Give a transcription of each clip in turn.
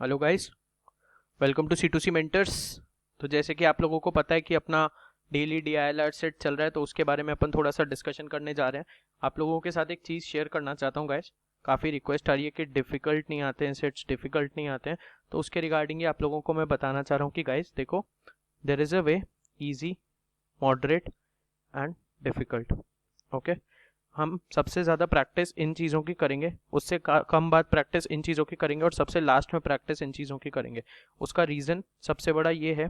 Hello guys, welcome to C2C mentors. तो जैसे कि आप लोगों को पता है कि अपना डेली DILR सेट चल रहा है, तो उसके बारे में अपन थोड़ा सा डिस्कशन करने जा रहे हैं। आप लोगों के साथ एक चीज़ शेयर करना चाहता हूँ गाइस। काफ़ी रिक्वेस्ट आ रही है कि डिफ़िकल्ट नहीं आते हैं सेट्स, डिफ़िकल्ट नहीं आते हैं, तो उसके रिगार्डिंग ही आप लोगों को मैं बताना चाह रहा हूँ कि गाइस देखो, there is a way, easy, moderate and difficult. Okay, हम सबसे ज़्यादा प्रैक्टिस इन चीज़ों की करेंगे, उससे कम बात प्रैक्टिस इन चीज़ों की करेंगे, और सबसे लास्ट में प्रैक्टिस इन चीज़ों की करेंगे। उसका रीज़न सबसे बड़ा ये है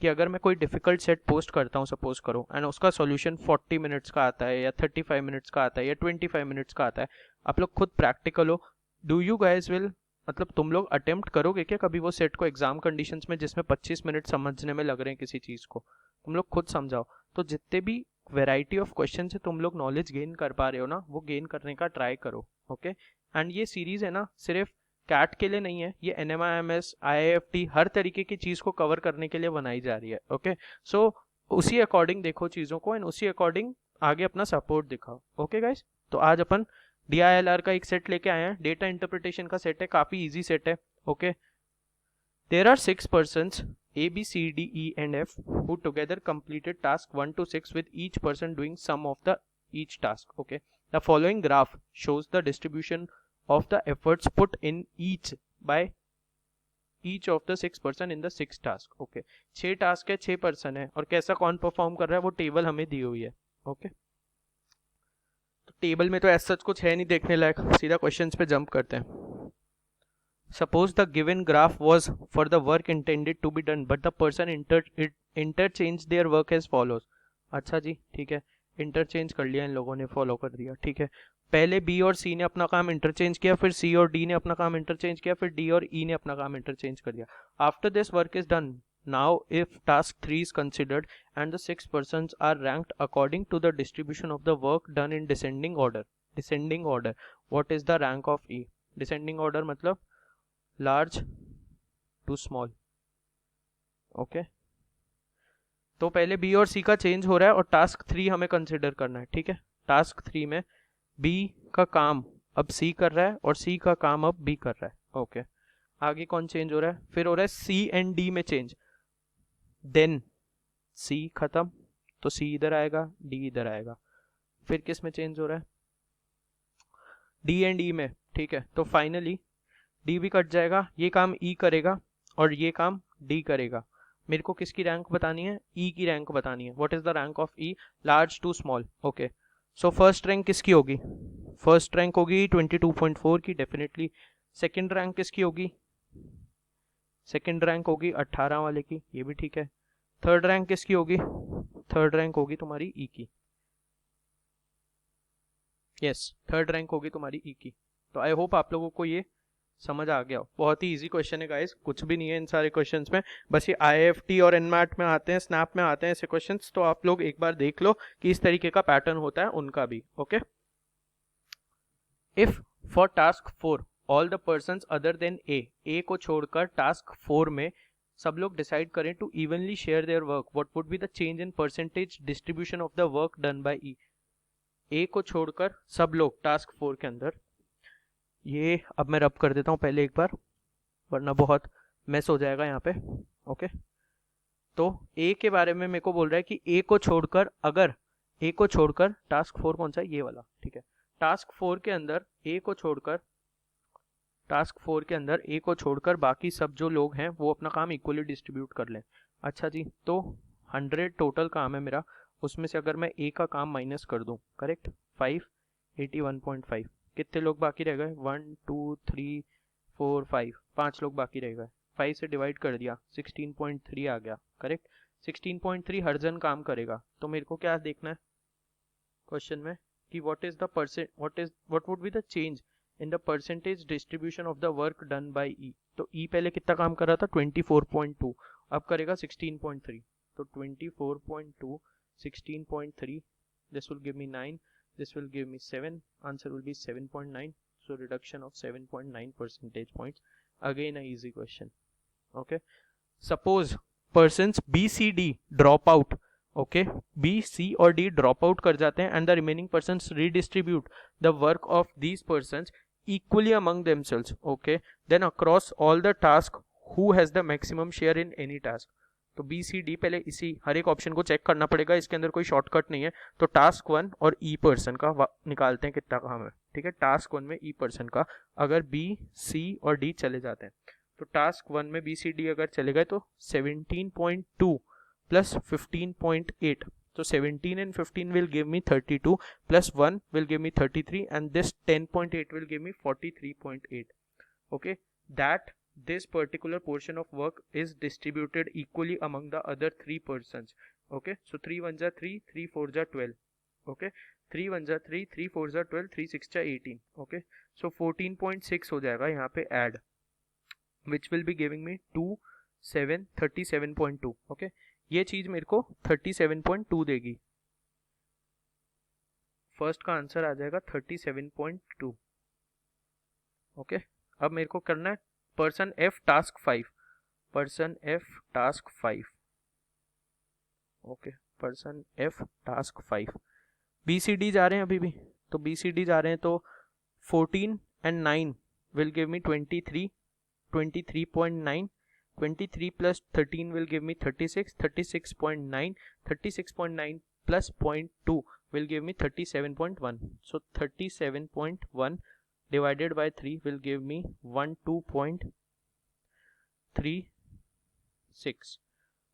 कि अगर मैं कोई डिफ़िकल्ट सेट पोस्ट करता हूँ, सपोज करो, एंड उसका सॉल्यूशन 40 मिनट्स का आता है या 35 मिनट्स का आता है या 25 मिनट्स का आता है, आप लोग खुद प्रैक्टिकल हो, डू यू गाइज विल, मतलब तुम लोग अटेम्प्ट करोगे क्या कभी वो सेट को एग्जाम कंडीशंस में जिसमें 25 मिनट समझने में लग रहे हैं किसी चीज़ को? तुम लोग खुद समझाओ। तो जितने भी वैरायटी ऑफ क्वेश्चन से तुम लोग नॉलेज गेन कर पा रहे हो ना, वो गेन करने का ट्राई करो। ओके, एंड ये सीरीज है ना, सिर्फ कैट के लिए नहीं है, ये NMIMS IIFT हर तरीके की चीज़ को कवर करने के लिए बनाई जा रही है। ओके, सो उसी अकॉर्डिंग देखो चीज़ों को, एंड उसी अकॉर्डिंग आगे अपना सपोर्ट दिखाओ। ओके गाइस, तो आज अपन DILR का एक सेट लेके आए हैं, डेटा इंटरप्रिटेशन का सेट है, काफ़ी ईजी सेट है। Okay, there are 6 persons A, B, C, D, E and F who together completed task 1 to 6 with each person doing sum of the each task. Okay, the following graph shows the distribution of the efforts put in each by each of the 6 person in the 6 task. Okay, 6 task है, 6 person है, और कैसा कौन perform कर रहा है वो table हमें दी हुई है। ओके, तो टेबल में तो ऐसा कुछ है नहीं देखने लायक, सीधा क्वेश्चंस पे जंप करते हैं। Suppose the given graph was for the work intended to be done, but the person interchanged their work as follows. अच्छा जी, ठीक है, इंटरचेंज कर लिया इन लोगों ने, फॉलो कर दिया, ठीक है। पहले B और C ने अपना काम इंटरचेंज किया, फिर C और D ने अपना काम इंटरचेंज किया, फिर D और E ने अपना काम इंटरचेंज कर दिया। After this work is done, now if task 3 is considered and the 6 persons are ranked according to the distribution of the work done in descending order, what is the rank of E? descending order मतलब large to small. Okay, तो पहले B और सी का change हो रहा है और task 3 हमें कंसिडर करना है। ठीक है, टास्क 3 में बी का काम अब सी कर रहा है और सी का काम अब बी कर रहा है। ओके, आगे कौन चेंज हो रहा है? फिर हो रहा है सी एंड डी में चेंज, देन सी खत्म तो सी इधर आएगा, डी इधर आएगा। फिर किस में चेंज हो रहा है? डी एंड ई में। ठीक है, तो फाइनली डी भी कट जाएगा, ये काम ई करेगा और ये काम डी करेगा। मेरे को किसकी रैंक बतानी है? ई की रैंक बतानी है। What is the rank of E? Large to small. Okay, so first rank किसकी होगी? फर्स्ट रैंक होगी 22.4 की डेफिनेटली। सेकंड रैंक किसकी होगी? सेकंड रैंक होगी 18 वाले की, ये भी ठीक है। थर्ड रैंक किसकी होगी? थर्ड रैंक होगी तुम्हारी ई की। यस, थर्ड रैंक होगी तुम्हारी ई की। तो आई होप आप लोगों को ये समझ आ गया। बहुत ही इजी क्वेश्चन है गाइस, कुछ भी नहीं है इन सारे क्वेश्चंस में, बस ये IIFT और NMAT में आते हैं, स्नैप में आते हैं ऐसे क्वेश्चंस, तो आप लोग एक बार देख लो कि इस तरीके का पैटर्न होता है उनका भी। Okay, if for task 4 all the persons other than A को छोड़कर टास्क 4 में सब लोग डिसाइड करें to evenly share their work, what would be the change in percentage distribution of the work done by E. A को छोड़कर सब लोग टास्क 4 के अंदर, ये अब मैं रब कर देता हूँ पहले एक बार, वरना बहुत मेस हो जाएगा यहाँ पे। ओके, तो ए के बारे में मेरे को बोल रहा है कि ए को छोड़कर, अगर ए को छोड़कर टास्क 4 कौन सा है? ये वाला। ठीक है, टास्क 4 के अंदर ए को छोड़कर, टास्क 4 के अंदर ए को छोड़कर बाकी सब जो लोग हैं वो अपना काम इक्वली डिस्ट्रीब्यूट कर लें। अच्छा जी, तो 100 टोटल काम है मेरा, उसमें से अगर मैं ए का काम माइनस कर दूं, करेक्ट, 5, 81.5, कितने लोग बाकी रह गए? 1 2 3 4 5, 5 लोग बाकी रह गए। 5 से डिवाइड कर दिया, 16.3 आ गया, करेक्ट। 16.3 हर जन काम करेगा, तो मेरे को क्या देखना है क्वेश्चन में कि what would be the change in the percentage distribution of the work done by E. तो ई पहले कितना काम कर रहा था? 24.2, अब करेगा 16.3, तो 24.2 16.3, this will give me 9, this will give me 7, answer will be 7.9, so reduction of 7.9 percentage points. Again a easy question. Okay, suppose persons B, C, D drop out. Okay, B, C और D drop out कर जाते हैं and the remaining persons redistribute the work of these persons equally among themselves. Okay, then across all the task who has the maximum share in any task. तो B C D पहले इसी हर एक option को check करना पड़ेगा, इसके अंदर कोई शॉर्टकट नहीं है. तो टास्क 1 और ई पर्सन का निकालते हैं कितना काम है. ठीक है, टास्क 1 में ई पर्सन का अगर बी सी और डी चले जाते हैं तो टास्क 1 में बी सी डी अगर चले गए तो 17.2 plus 15.8. So 17 and 15 will give me 32 plus 1 will give me 33 and this 10.8 will give me 43.8. Okay, that this particular portion of work is distributed equally among the other 3 persons. Okay, so 3 1s are 3, 3 4s are 12. Okay, 3 1s are 3, 3 4s are 12, 3 6s are 18. Okay, so 14.6 हो जाएगा यहाँ पे add, which will be giving me 2 7 37.2. Okay, ये चीज मेरे को 37.2 देगी. First का आंसर आ जाएगा 37.2. ओके, अब मेरे को करना है person F task 5. Person F task 5. Okay, person F task 5. BCD जा रहे हैं अभी भी, तो बीसीडी जा रहे हैं तो 14 and 9 will give me 23, 23.9. 23 plus 13 will give me 36, 36.9, 36.9 plus 0.2 will give me 37.1. So 37.1 divided by 3 will give me 12.36.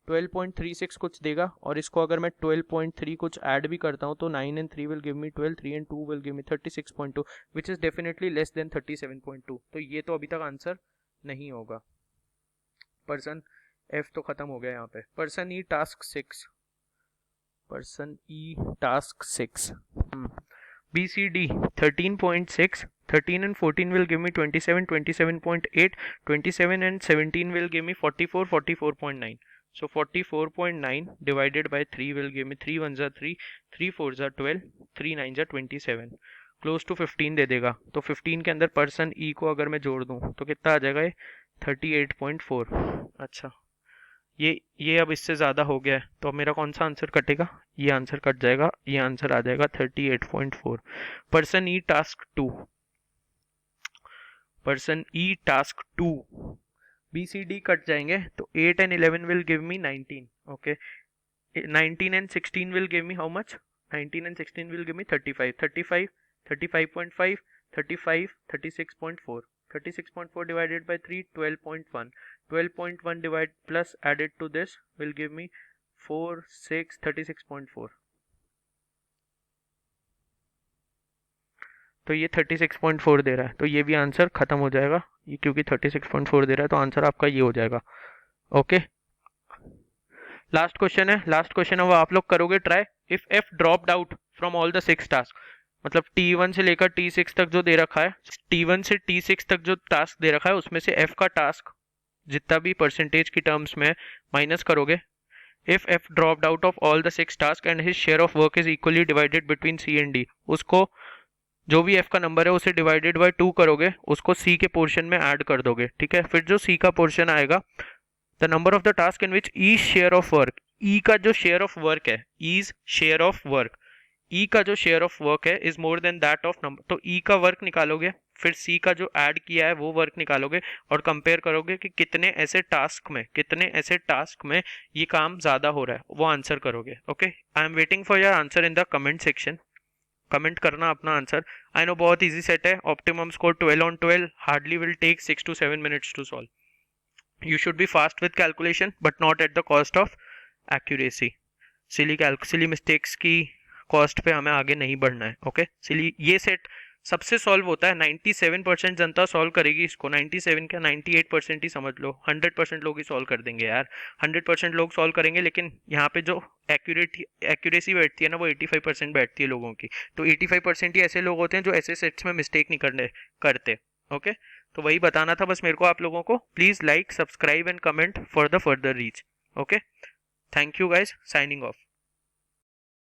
12.36 कुछ देगा, और इसको अगर मैं 12.3 कुछ ऐड भी करता हूँ तो 9 and 3 will give me 12, 3 and 2 will give me 36.2, which is definitely less than 37.2. तो ये तो अभी तक आंसर नहीं होगा. पर्सन एफ तो खत्म हो गया यहाँ पे. Person E task 6. Person E task 6. B C D 13.6. 13 and 14 will give me 27, 27.8. 27 and 17 will give me 44, 44.9. So 44.9 divided by 3 will give me 3 1s are 3, 3 4s are 12, 3 9s are 27. Close to 15 दे देगा. तो 15 के अंदर person ई को अगर मैं जोड़ दूं तो कितना आ जाएगा ये 38.4. अच्छा, ये अब इससे ज़्यादा हो गया है, तो अब मेरा कौन सा आंसर कटेगा? ये आंसर कट जाएगा. ये आंसर आ जाएगा 38.4. Person E task 2. Person E task 2. B C D cut जाएंगे तो 8 and 11 will give me 19. Okay, 19 and 16 will give me how much? 19 and 16 will give me 35, 35, 35.5, 35, 36.4. 36.4 divided by 3, 12.1. 12.1 divided plus added to this will give me 4, 6, 36.4. तो ये 36.4 दे रहा है, तो ये भी answer खत्म हो जाएगा. ये क्योंकि 36.4 दे रहा है तो आंसर आपका ये हो जाएगा. ओके, लास्ट क्वेश्चन है. लास्ट क्वेश्चन है वो आप लोग करोगे try. If F dropped out from all the 6 task, मतलब T1 से लेकर T6 तक जो दे रखा है, T1 से T6 तक जो टास्क दे रखा है उसमें से F का टास्क जितना भी परसेंटेज की टर्म्स में माइनस करोगे. If F dropped out of all the 6 task and his share of work is equally divided between C and D, उसको जो भी F का नंबर है उसे डिवाइडेड बाय 2 करोगे, उसको C के पोर्शन में ऐड कर दोगे. ठीक है, फिर जो C का पोर्शन आएगा, the number of the task in which E share of work, E का जो शेयर ऑफ वर्क है, E's share of work, E का जो शेयर ऑफ वर्क है is more than that of number. तो E का वर्क निकालोगे, फिर C का जो ऐड किया है वो वर्क निकालोगे और कंपेयर करोगे कि कितने ऐसे टास्क में ये काम ज्यादा हो रहा है, वो आंसर करोगे. Okay, I am waiting for your answer in the comment section. Comment करना अपना आंसर. आई नो बहुत इजी सेट है. Optimum score 12 on 12 hardly will take 6 to 7 minutes to solve. You should be fast with calculation but not at the cost of accuracy. Silly mistakes की cost पे हमें आगे नहीं बढ़ना है. Okay, सिली ये सेट सबसे सॉल्व होता है. 97% जनता सॉल्व करेगी इसको. 97 क्या 98% ही समझ लो. 100% लोग ही सॉल्व कर देंगे यार. 100% लोग सॉल्व करेंगे, लेकिन यहाँ पे जो एक्यूरेसी बैठती है ना वो 85% बैठती है लोगों की. तो 85% ही ऐसे लोग होते हैं जो ऐसे सेट्स में मिस्टेक नहीं करते. ओके, तो वही बताना था बस मेरे को आप लोगों को. Please like, subscribe and comment for the further reach. Okay, thank you guys, signing off.